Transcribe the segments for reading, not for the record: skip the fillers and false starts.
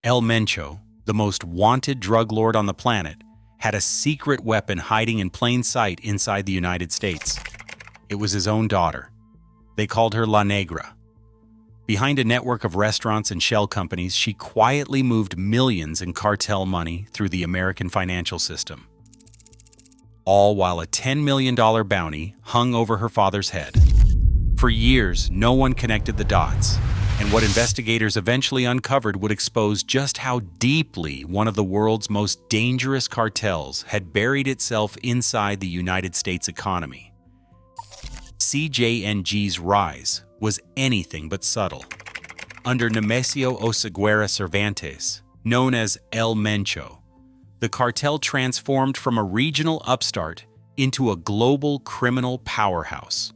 El Mencho, the most wanted drug lord on the planet, had a secret weapon hiding in plain sight inside the United States. It was his own daughter. They called her La Negra. Behind a network of restaurants and shell companies, she quietly moved millions in cartel money through the American financial system. All while a $10 million bounty hung over her father's head. For years, no one connected the dots, and what investigators eventually uncovered would expose just how deeply one of the world's most dangerous cartels had buried itself inside the United States economy. CJNG's rise was anything but subtle. Under Negra Oseguera González, known as El Mencho, the cartel transformed from a regional upstart into a global criminal powerhouse.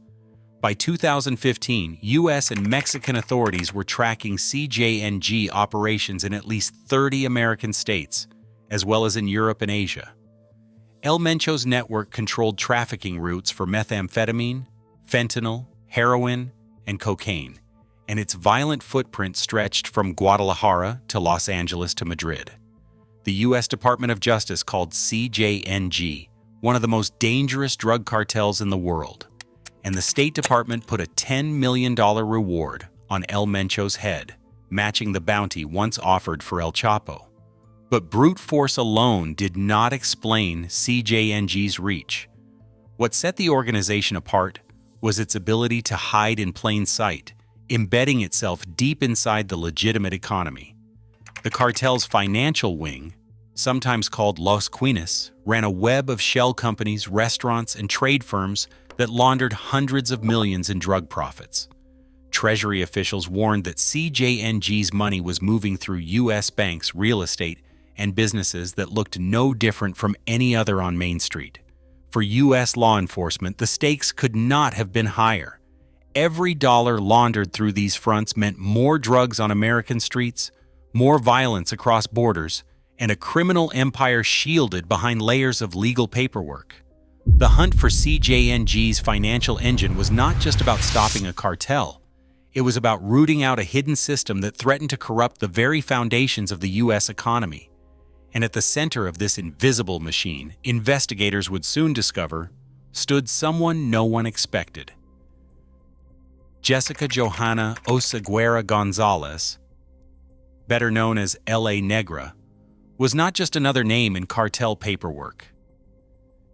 By 2015, U.S. and Mexican authorities were tracking CJNG operations in at least 30 American states, as well as in Europe and Asia. El Mencho's network controlled trafficking routes for methamphetamine, fentanyl, heroin, and cocaine, and its violent footprint stretched from Guadalajara to Los Angeles to Madrid. The U.S. Department of Justice called CJNG one of the most dangerous drug cartels in the world, and the State Department put a $10 million reward on El Mencho's head, matching the bounty once offered for El Chapo. But brute force alone did not explain CJNG's reach. What set the organization apart was its ability to hide in plain sight, embedding itself deep inside the legitimate economy. The cartel's financial wing, sometimes called Los Quines, ran a web of shell companies, restaurants, and trade firms that laundered hundreds of millions in drug profits. Treasury officials warned that CJNG's money was moving through U.S. banks, real estate, and businesses that looked no different from any other on Main Street. For U.S. law enforcement, the stakes could not have been higher. Every dollar laundered through these fronts meant more drugs on American streets, more violence across borders, and a criminal empire shielded behind layers of legal paperwork. The hunt for CJNG's financial engine was not just about stopping a cartel. It was about rooting out a hidden system that threatened to corrupt the very foundations of the U.S. economy. And at the center of this invisible machine, investigators would soon discover, stood someone no one expected. Jessica Johanna Oseguera González, better known as La Negra, was not just another name in cartel paperwork.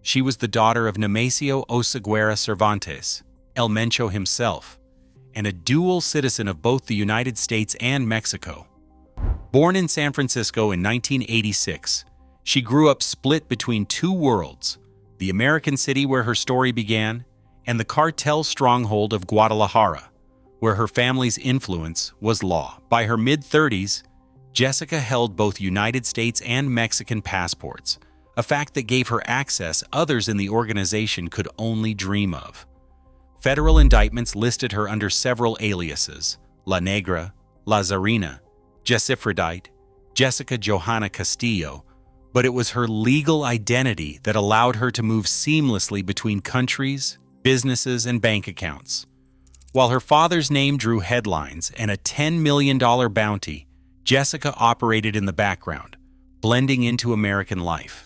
She was the daughter of Nemesio Oseguera Cervantes, El Mencho himself, and a dual citizen of both the United States and Mexico. Born in San Francisco in 1986, she grew up split between two worlds, the American city where her story began, and the cartel stronghold of Guadalajara, where her family's influence was law. By her mid-30s, Jessica held both United States and Mexican passports, a fact that gave her access others in the organization could only dream of. Federal indictments listed her under several aliases: La Negra, La Zarina, Jessifrodite, Jessica Johanna Castillo, but it was her legal identity that allowed her to move seamlessly between countries, businesses, and bank accounts. While her father's name drew headlines and a $10 million bounty, Jessica operated in the background, blending into American life.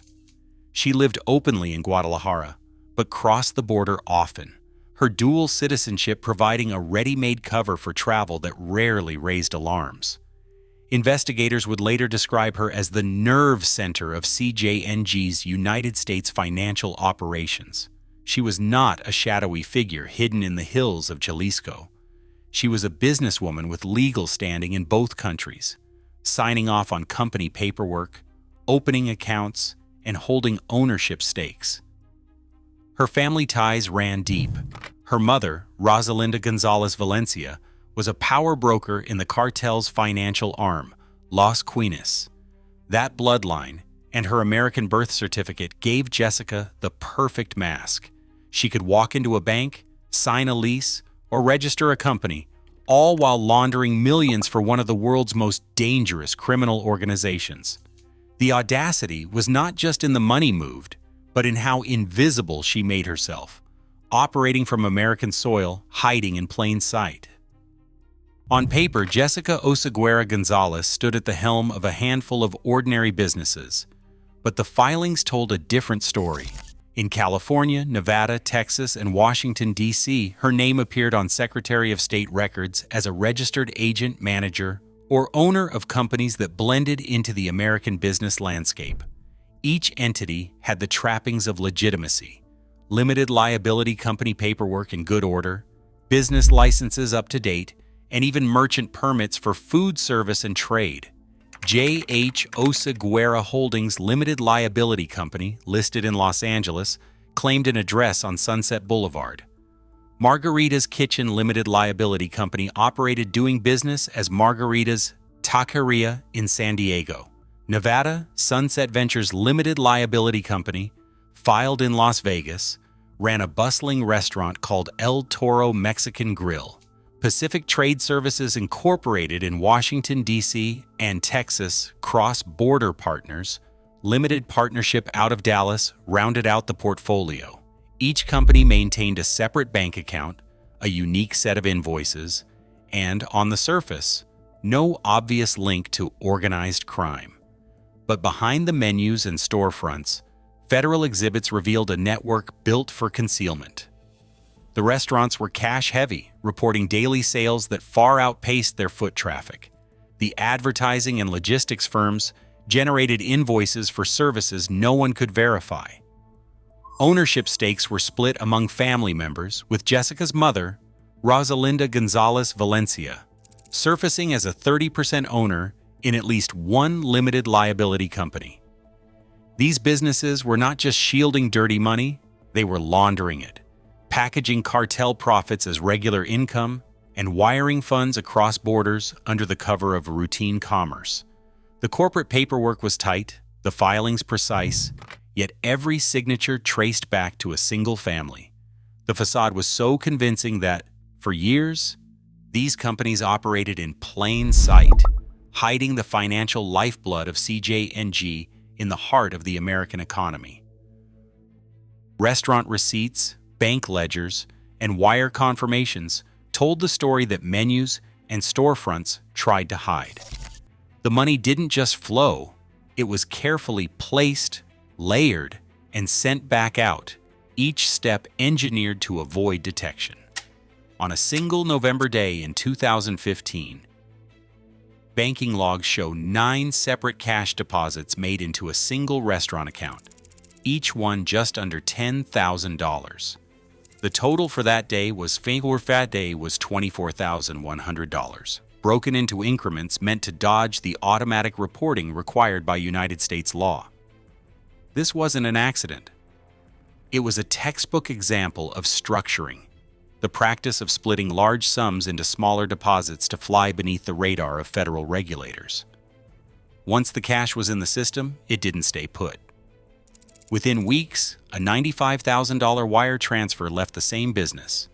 She lived openly in Guadalajara, but crossed the border often, her dual citizenship providing a ready-made cover for travel that rarely raised alarms. Investigators would later describe her as the nerve center of CJNG's United States financial operations. She was not a shadowy figure hidden in the hills of Jalisco. She was a businesswoman with legal standing in both countries, signing off on company paperwork, opening accounts, and holding ownership stakes. Her family ties ran deep. Her mother, Rosalinda Gonzalez Valencia, was a power broker in the cartel's financial arm, Los Quines. That bloodline and her American birth certificate gave Jessica the perfect mask. She could walk into a bank, sign a lease, or register a company, all while laundering millions for one of the world's most dangerous criminal organizations. The audacity was not just in the money moved, but in how invisible she made herself, operating from American soil, hiding in plain sight. On paper, Jessica Oseguera González stood at the helm of a handful of ordinary businesses, but the filings told a different story. In California, Nevada, Texas, and Washington, D.C., her name appeared on Secretary of State records as a registered agent, manager, or owner of companies that blended into the American business landscape. Each entity had the trappings of legitimacy: limited liability company paperwork in good order, business licenses up to date, and even merchant permits for food service and trade. J.H. Oseguera Holdings Limited Liability Company, listed in Los Angeles, claimed an address on Sunset Boulevard. Margarita's Kitchen Limited Liability Company operated doing business as Margarita's Taqueria in San Diego. Nevada, Sunset Ventures Limited Liability Company, filed in Las Vegas, ran a bustling restaurant called El Toro Mexican Grill. Pacific Trade Services Incorporated in Washington, D.C. and Texas, Cross-Border Partners, limited partnership out of Dallas, rounded out the portfolio. Each company maintained a separate bank account, a unique set of invoices, and, on the surface, no obvious link to organized crime. But behind the menus and storefronts, federal exhibits revealed a network built for concealment. The restaurants were cash-heavy, reporting daily sales that far outpaced their foot traffic. The advertising and logistics firms generated invoices for services no one could verify. Ownership stakes were split among family members, with Jessica's mother, Rosalinda González Valencia, surfacing as a 30% owner in at least one limited liability company. These businesses were not just shielding dirty money, they were laundering it, packaging cartel profits as regular income, and wiring funds across borders under the cover of routine commerce. The corporate paperwork was tight, the filings precise, yet every signature traced back to a single family. The facade was so convincing that, for years, these companies operated in plain sight, hiding the financial lifeblood of CJNG in the heart of the American economy. Restaurant receipts, bank ledgers, and wire confirmations told the story that menus and storefronts tried to hide. The money didn't just flow, it was carefully placed, layered, and sent back out, each step engineered to avoid detection. On a single November day in 2015, banking logs show 9 separate cash deposits made into a single restaurant account, each one just under $10,000. The total for that day was $24,100, broken into increments meant to dodge the automatic reporting required by United States law. This wasn't an accident. It was a textbook example of structuring, the practice of splitting large sums into smaller deposits to fly beneath the radar of federal regulators. Once the cash was in the system, it didn't stay put. Within weeks, a $95,000 wire transfer left the same business,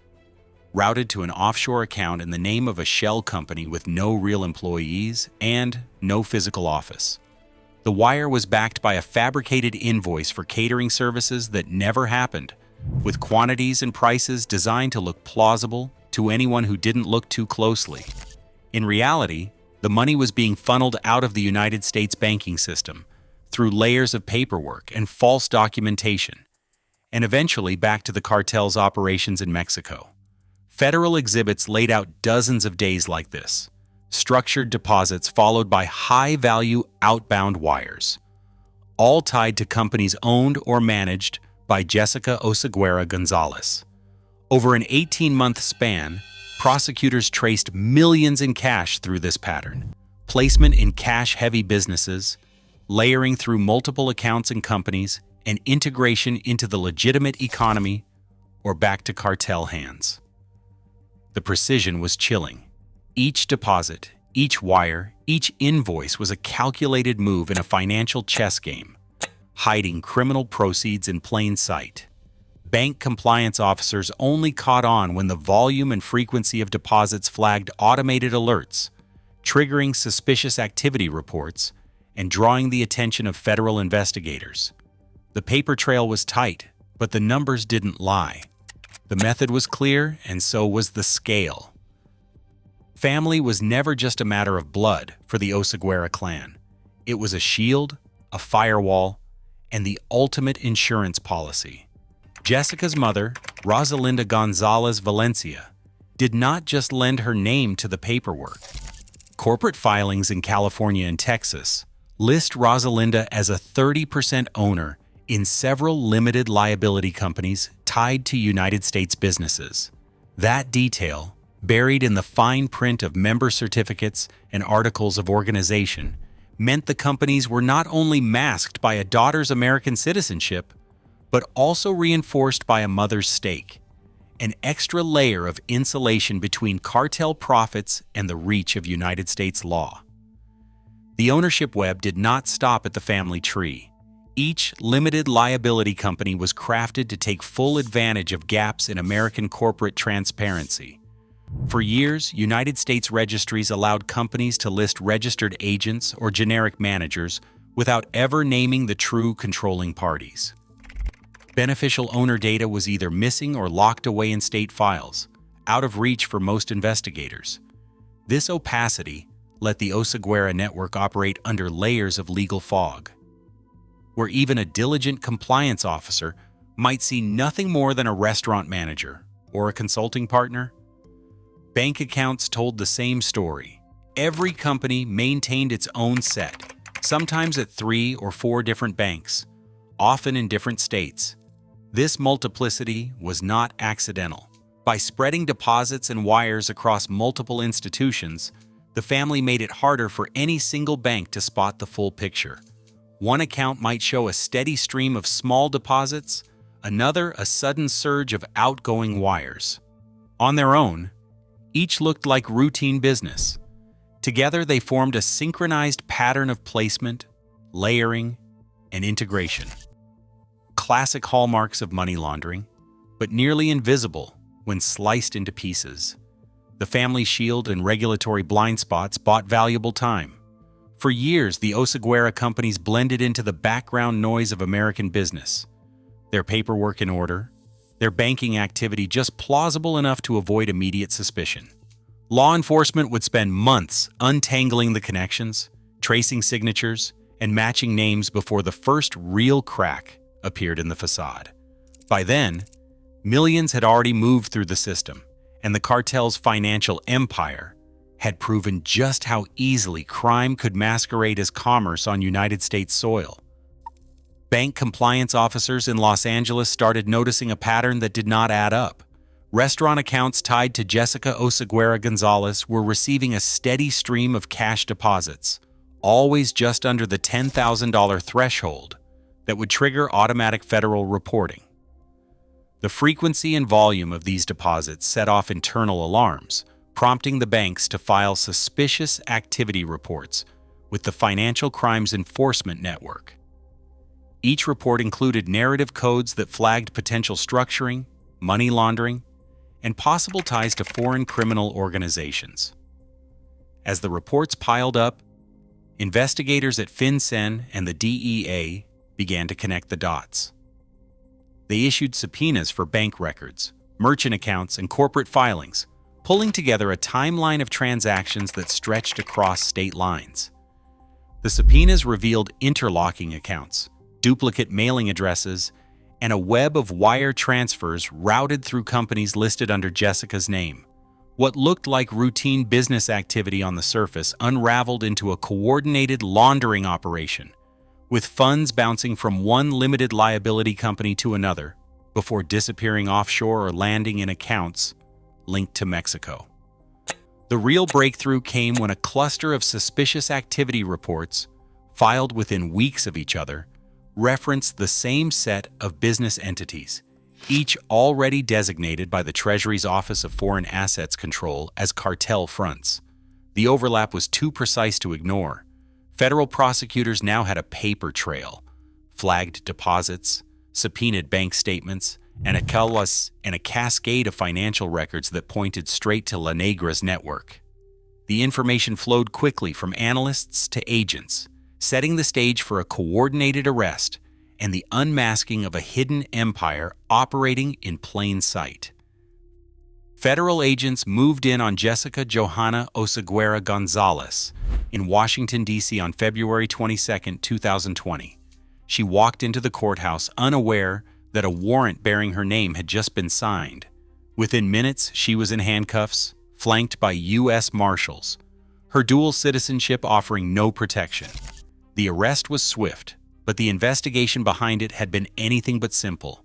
routed to an offshore account in the name of a shell company with no real employees and no physical office. The wire was backed by a fabricated invoice for catering services that never happened, with quantities and prices designed to look plausible to anyone who didn't look too closely. In reality, the money was being funneled out of the United States banking system through layers of paperwork and false documentation, and eventually back to the cartel's operations in Mexico. Federal exhibits laid out dozens of days like this, structured deposits followed by high-value outbound wires, all tied to companies owned or managed by Jessica Oseguera González. Over an 18-month span, prosecutors traced millions in cash through this pattern: placement in cash-heavy businesses, layering through multiple accounts and companies, and integration into the legitimate economy or back to cartel hands. The precision was chilling. Each deposit, each wire, each invoice was a calculated move in a financial chess game, hiding criminal proceeds in plain sight. Bank compliance officers only caught on when the volume and frequency of deposits flagged automated alerts, triggering suspicious activity reports and drawing the attention of federal investigators. The paper trail was tight, but the numbers didn't lie. The method was clear, and so was the scale. Family was never just a matter of blood for the Oseguera clan. It was a shield, a firewall, and the ultimate insurance policy. Jessica's mother, Rosalinda González Valencia, did not just lend her name to the paperwork. Corporate filings in California and Texas list Rosalinda as a 30% owner in several limited liability companies tied to United States businesses. That detail, buried in the fine print of member certificates and articles of organization, meant the companies were not only masked by a daughter's American citizenship, but also reinforced by a mother's stake, an extra layer of insulation between cartel profits and the reach of United States law. The ownership web did not stop at the family tree. Each limited liability company was crafted to take full advantage of gaps in American corporate transparency. For years, United States registries allowed companies to list registered agents or generic managers without ever naming the true controlling parties. Beneficial owner data was either missing or locked away in state files, out of reach for most investigators. This opacity let the Oseguera network operate under layers of legal fog, where even a diligent compliance officer might see nothing more than a restaurant manager or a consulting partner. Bank accounts told the same story. Every company maintained its own set, sometimes at 3 or 4 different banks, often in different states. This multiplicity was not accidental. By spreading deposits and wires across multiple institutions, the family made it harder for any single bank to spot the full picture. One account might show a steady stream of small deposits, another a sudden surge of outgoing wires. On their own, each looked like routine business. Together, they formed a synchronized pattern of placement, layering, and integration. Classic hallmarks of money laundering, but nearly invisible when sliced into pieces. The family shield and regulatory blind spots bought valuable time. For years, the Oseguera companies blended into the background noise of American business. Their paperwork in order, their banking activity just plausible enough to avoid immediate suspicion. Law enforcement would spend months untangling the connections, tracing signatures, and matching names before the first real crack appeared in the facade. By then, millions had already moved through the system, and the cartel's financial empire had proven just how easily crime could masquerade as commerce on United States soil. Bank compliance officers in Los Angeles started noticing a pattern that did not add up. Restaurant accounts tied to Jessica Oseguera González were receiving a steady stream of cash deposits, always just under the $10,000 threshold that would trigger automatic federal reporting. The frequency and volume of these deposits set off internal alarms, prompting the banks to file suspicious activity reports with the Financial Crimes Enforcement Network. Each report included narrative codes that flagged potential structuring, money laundering, and possible ties to foreign criminal organizations. As the reports piled up, investigators at FinCEN and the DEA began to connect the dots. They issued subpoenas for bank records, merchant accounts, and corporate filings, pulling together a timeline of transactions that stretched across state lines. The subpoenas revealed interlocking accounts, duplicate mailing addresses, and a web of wire transfers routed through companies listed under Jessica's name. What looked like routine business activity on the surface unraveled into a coordinated laundering operation, with funds bouncing from one limited liability company to another before disappearing offshore or landing in accounts linked to Mexico. The real breakthrough came when a cluster of suspicious activity reports, filed within weeks of each other, referenced the same set of business entities, each already designated by the Treasury's Office of Foreign Assets Control as cartel fronts. The overlap was too precise to ignore. Federal prosecutors now had a paper trail, flagged deposits, subpoenaed bank statements, and a cascade of financial records that pointed straight to La Negra's network. The information flowed quickly from analysts to agents, setting the stage for a coordinated arrest and the unmasking of a hidden empire operating in plain sight. Federal agents moved in on Jessica Johanna Oseguera González in Washington, D.C. on February 22, 2020. She walked into the courthouse unaware that a warrant bearing her name had just been signed. Within minutes, she was in handcuffs, flanked by U.S. Marshals, her dual citizenship offering no protection. The arrest was swift, but the investigation behind it had been anything but simple.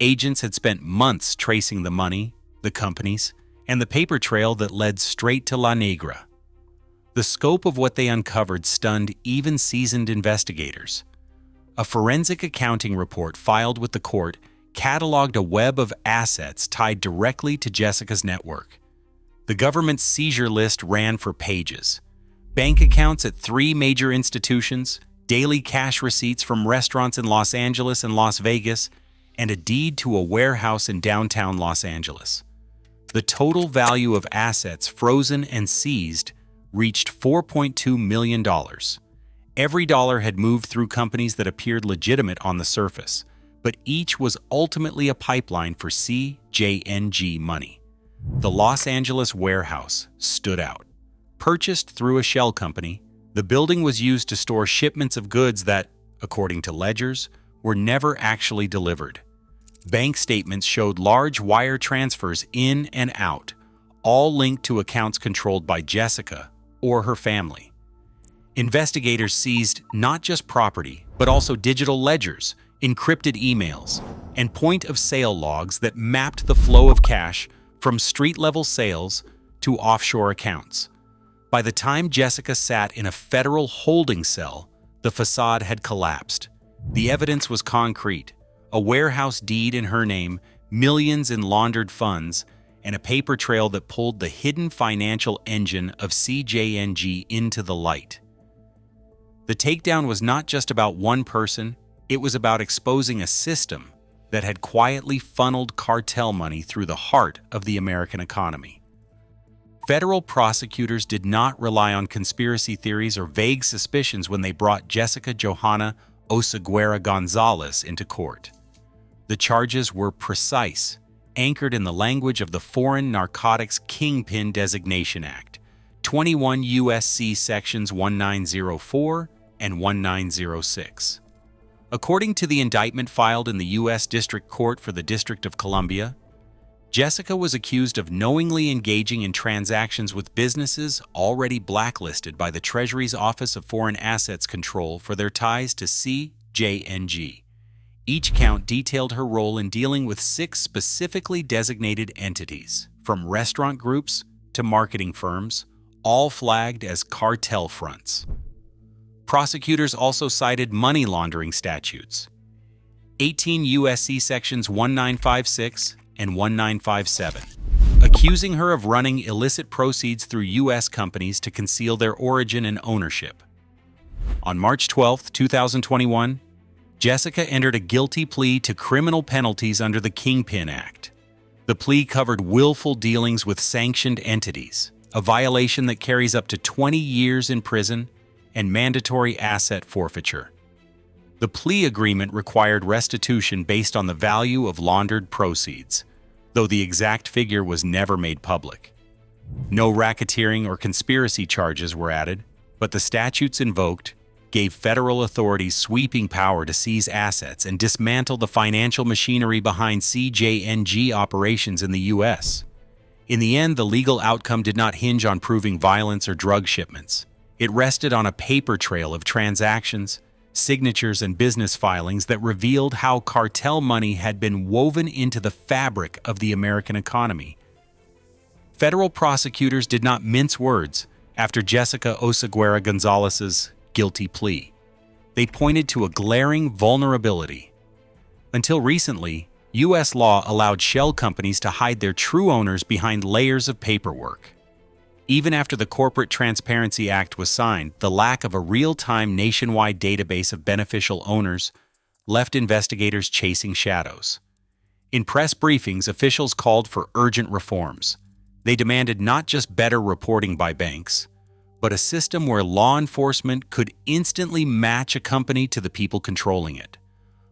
Agents had spent months tracing the money, the companies, and the paper trail that led straight to La Negra. The scope of what they uncovered stunned even seasoned investigators. A forensic accounting report filed with the court cataloged a web of assets tied directly to Jessica's network. The government's seizure list ran for pages. Bank accounts at 3 major institutions, daily cash receipts from restaurants in Los Angeles and Las Vegas, and a deed to a warehouse in downtown Los Angeles. The total value of assets frozen and seized reached $4.2 million. Every dollar had moved through companies that appeared legitimate on the surface, but each was ultimately a pipeline for CJNG money. The Los Angeles warehouse stood out. Purchased through a shell company, the building was used to store shipments of goods that, according to ledgers, were never actually delivered. Bank statements showed large wire transfers in and out, all linked to accounts controlled by Jessica or her family. Investigators seized not just property, but also digital ledgers, encrypted emails, and point-of-sale logs that mapped the flow of cash from street-level sales to offshore accounts. By the time Jessica sat in a federal holding cell, the facade had collapsed. The evidence was concrete: a warehouse deed in her name, millions in laundered funds, and a paper trail that pulled the hidden financial engine of CJNG into the light. The takedown was not just about one person, it was about exposing a system that had quietly funneled cartel money through the heart of the American economy. Federal prosecutors did not rely on conspiracy theories or vague suspicions when they brought Jessica Johanna Oseguera González into court. The charges were precise, anchored in the language of the Foreign Narcotics Kingpin Designation Act, 21 U.S.C. Sections 1904 and 1906. According to the indictment filed in the U.S. District Court for the District of Columbia, Jessica was accused of knowingly engaging in transactions with businesses already blacklisted by the Treasury's Office of Foreign Assets Control for their ties to CJNG. Each count detailed her role in dealing with 6 specifically designated entities, from restaurant groups to marketing firms, all flagged as cartel fronts. Prosecutors also cited money laundering statutes, 18 U.S.C. Sections 1956 and 1957, accusing her of running illicit proceeds through U.S. companies to conceal their origin and ownership. On March 12, 2021, Jessica entered a guilty plea to criminal penalties under the Kingpin Act. The plea covered willful dealings with sanctioned entities, a violation that carries up to 20 years in prison and mandatory asset forfeiture. The plea agreement required restitution based on the value of laundered proceeds, though the exact figure was never made public. No racketeering or conspiracy charges were added, but the statutes invoked gave federal authorities sweeping power to seize assets and dismantle the financial machinery behind CJNG operations in the U.S. In the end, the legal outcome did not hinge on proving violence or drug shipments. It rested on a paper trail of transactions, signatures, and business filings that revealed how cartel money had been woven into the fabric of the American economy. Federal prosecutors did not mince words after Jessica Oseguera González's guilty plea. They pointed to a glaring vulnerability. Until recently, U.S. law allowed shell companies to hide their true owners behind layers of paperwork. Even after the Corporate Transparency Act was signed, the lack of a real-time nationwide database of beneficial owners left investigators chasing shadows. In press briefings, officials called for urgent reforms. They demanded not just better reporting by banks, but a system where law enforcement could instantly match a company to the people controlling it.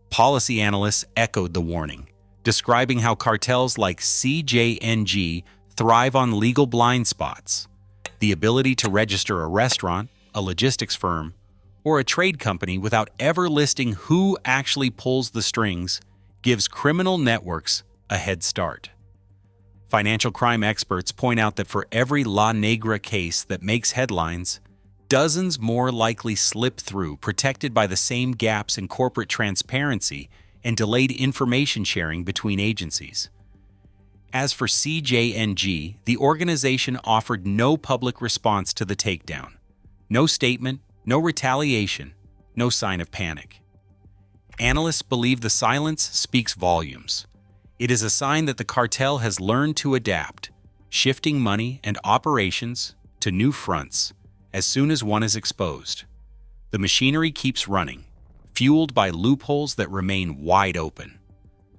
Policy analysts echoed the warning, describing how cartels like CJNG thrive on legal blind spots. The ability to register a restaurant, a logistics firm, or a trade company without ever listing who actually pulls the strings gives criminal networks a head start. Financial crime experts point out that for every La Negra case that makes headlines, dozens more likely slip through, protected by the same gaps in corporate transparency and delayed information sharing between agencies. As for CJNG, the organization offered no public response to the takedown. No statement, no retaliation, no sign of panic. Analysts believe the silence speaks volumes. It is a sign that the cartel has learned to adapt, shifting money and operations to new fronts as soon as one is exposed. The machinery keeps running, fueled by loopholes that remain wide open.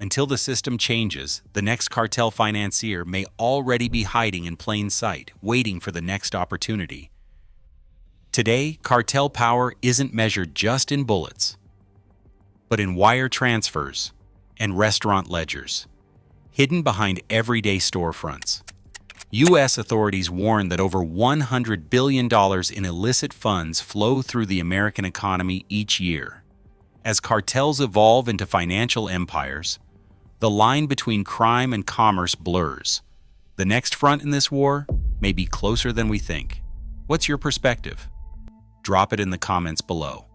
Until the system changes, the next cartel financier may already be hiding in plain sight, waiting for the next opportunity. Today, cartel power isn't measured just in bullets, but in wire transfers and restaurant ledgers, hidden behind everyday storefronts. U.S. authorities warn that over $100 billion in illicit funds flow through the American economy each year. As cartels evolve into financial empires, the line between crime and commerce blurs. The next front in this war may be closer than we think. What's your perspective? Drop it in the comments below.